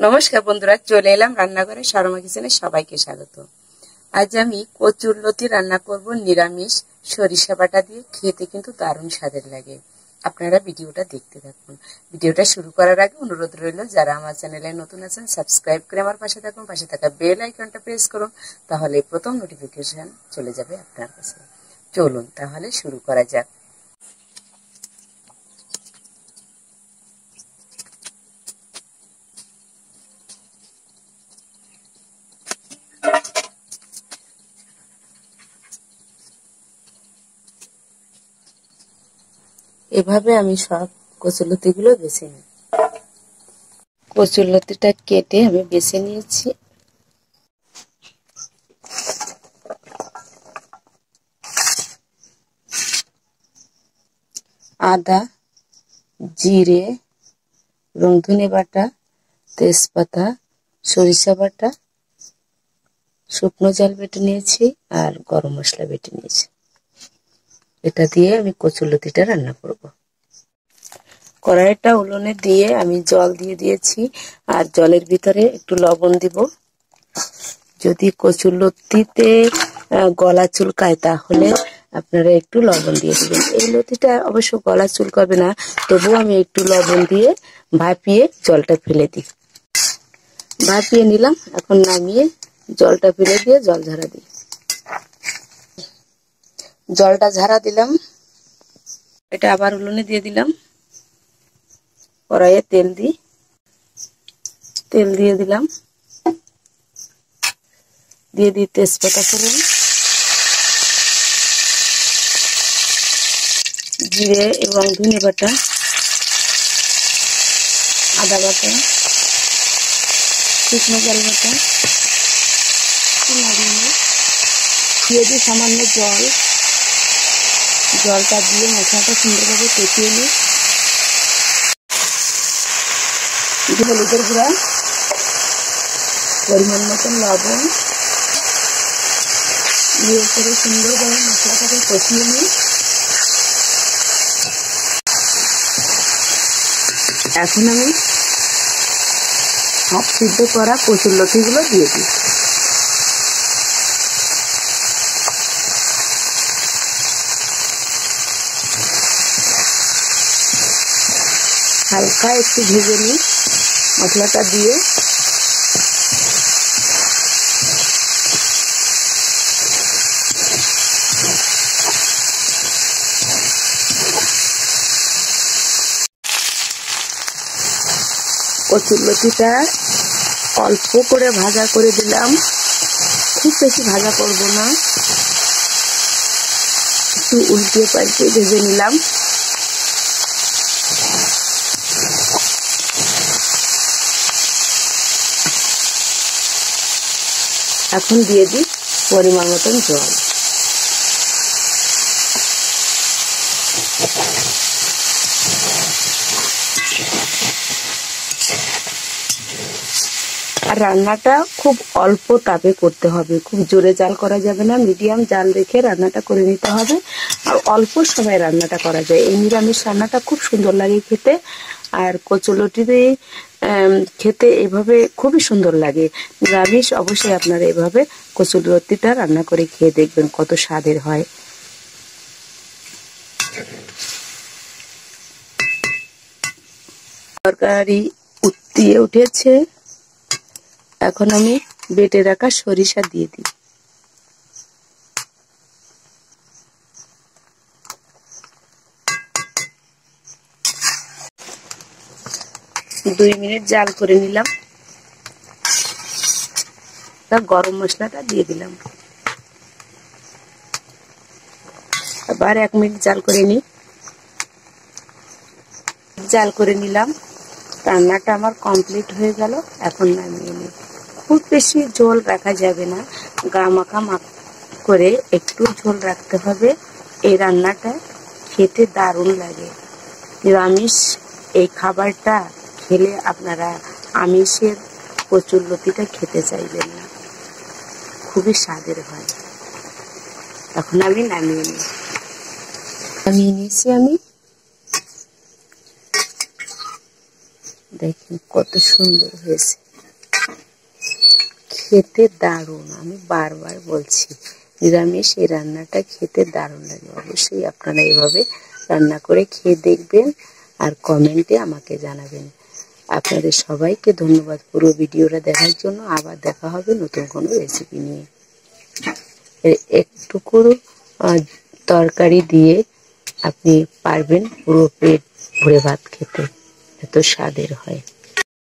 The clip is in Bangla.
নমস্কার বন্ধুরা, চলে এলাম রান্নাঘরে শর্মা কিচেনে। সবাইকে স্বাগত। আজ আমি কচুর লতি রান্না করব নিরামিষ সরিষা বাটা দিয়ে। খেতে কিন্তু দারুণ স্বাদের লাগে। আপনারা ভিডিওটা দেখতে থাকুন। ভিডিওটা শুরু করার আগে অনুরোধ রইল, যারা আমার চ্যানেলে নতুন আছেন সাবস্ক্রাইব করে আমার পাশে থাকুন। পাশে থাকা বেল আইকনটা প্রেস করুন, তাহলে প্রথম নোটিফিকেশন চলে যাবে আপনার কাছে। চলুন তাহলে শুরু করা যাক। এভাবে আমি সব কচুরলতিগুলো বেছে নিই। কচুরলতিটা কেটে আমি বেছে নিয়েছি। আদা, জিরে, রংধনে বাটা, তেজপাতা, সরিষা বাটা, শুকনো জাল বেটে নিয়েছি আর গরম মশলা বেটে নিয়েছি। এটা দিয়ে আমি কচুরলতিটা রান্না করব। কড়াইটা উনুনে দিয়ে আমি জল দিয়ে দিয়েছি, আর জলের ভিতরে একটু লবণ দিব। যদি কচুরলতিতে গলা চুলকায় তাহলে আপনারা একটু লবণ দিয়ে দিবেন। এই লতিটা অবশ্য গলা চুলকাবে না, তবুও আমি একটু লবণ দিয়ে ভাপিয়ে জলটা ফেলে দিই। ভাপিয়ে নিলাম, এখন নামিয়ে জলটা ফেলে দিয়ে জল ঝাড়া দিই। জলটা ঝাড়া দিলাম, এটা আবার উনুনে দিয়ে দিলাম। কড়াইয়ে তেল দিয়ে দিলাম, দিয়ে দিই তেজপাতা ফোড়ন, জিরে এবং ধনে বাটা, আদা বাটা, শুকনো জাল বাটা, দিয়ে দিই সামান্য জল। জলটা দিয়ে মশলাটা সুন্দরভাবে কষিয়ে নিই। হলুদের গুঁড়া, পরিমাণ মতন লবণ দিয়ে করে সুন্দরভাবে মশলাটাকে কষিয়ে নিই। এখন আমি হাফ সিদ্ধ করা কচুরলতিগুলো দিয়ে দিই। হালকা একটু ভেজে নিই মশলাটা দিয়ে। কচুরলতিটা অল্প করে ভাজা করে দিলাম, খুব বেশি ভাজা করব না, একটু উল্টে পাল্টে ভেজে নিলাম। এখন দিয়ে দিই পরিমাণ মতন জল। আর রান্নাটা খুব অল্প তাপে করতে হবে, খুব জোরে জাল করা যাবে না, মিডিয়াম জাল রেখে রান্নাটা করে নিতে হবে। আর অল্প সময় রান্নাটা করা যায়। এই নিরামিষ রান্নাটা খুব সুন্দর লাগে খেতে। আর কচুরলতি দিয়ে খেতে এভাবে খুবই সুন্দর লাগে। নিরামিষ অবশ্যই আপনারা এভাবে কচুরলতিটা রান্না করে খেয়ে দেখবেন কত স্বাদের হয়। তরকারি উতলিয়ে উঠেছে, এখন আমি বেটে রাখা সরিষা দিয়ে দিই। দুই মিনিট জাল করে নিলাম। গরম মশলাটা দিয়ে দিলাম, আবার 1 মিনিট জাল করে নিই। জাল করে নিলাম, রান্নাটা আমার কমপ্লিট হয়ে গেল। এখন নামিয়ে নিই। খুব বেশি ঝোল রাখা যাবে না, গা মাখা করে একটু ঝোল রাখতে হবে। এই রান্নাটা খেতে দারুণ লাগে। নিরামিষ এই খাবারটা খেলে আপনারা আমিষের কচুরলতিটা খেতে চাইবেন না, খুবই স্বাদের হয়। এখন আমি নামিয়ে নিয়েছি। আমি দেখেন কত সুন্দর হয়েছে, খেতে দারুণ। আমি বারবার বলছি, নিরামিষ এই রান্নাটা খেতে দারুণ লাগে। অবশ্যই আপনারা এভাবে রান্না করে খেয়ে দেখবেন আর কমেন্টে আমাকে জানাবেন। আপনাদের সবাইকে ধন্যবাদ পুরো ভিডিওটা দেখার জন্য। আবার দেখা হবে নতুন কোনো রেসিপি নিয়ে। একটুকু তরকারি দিয়ে আপনি পারবেন পুরো পেট ভরে ভাত খেতে, এত স্বাদের হয়।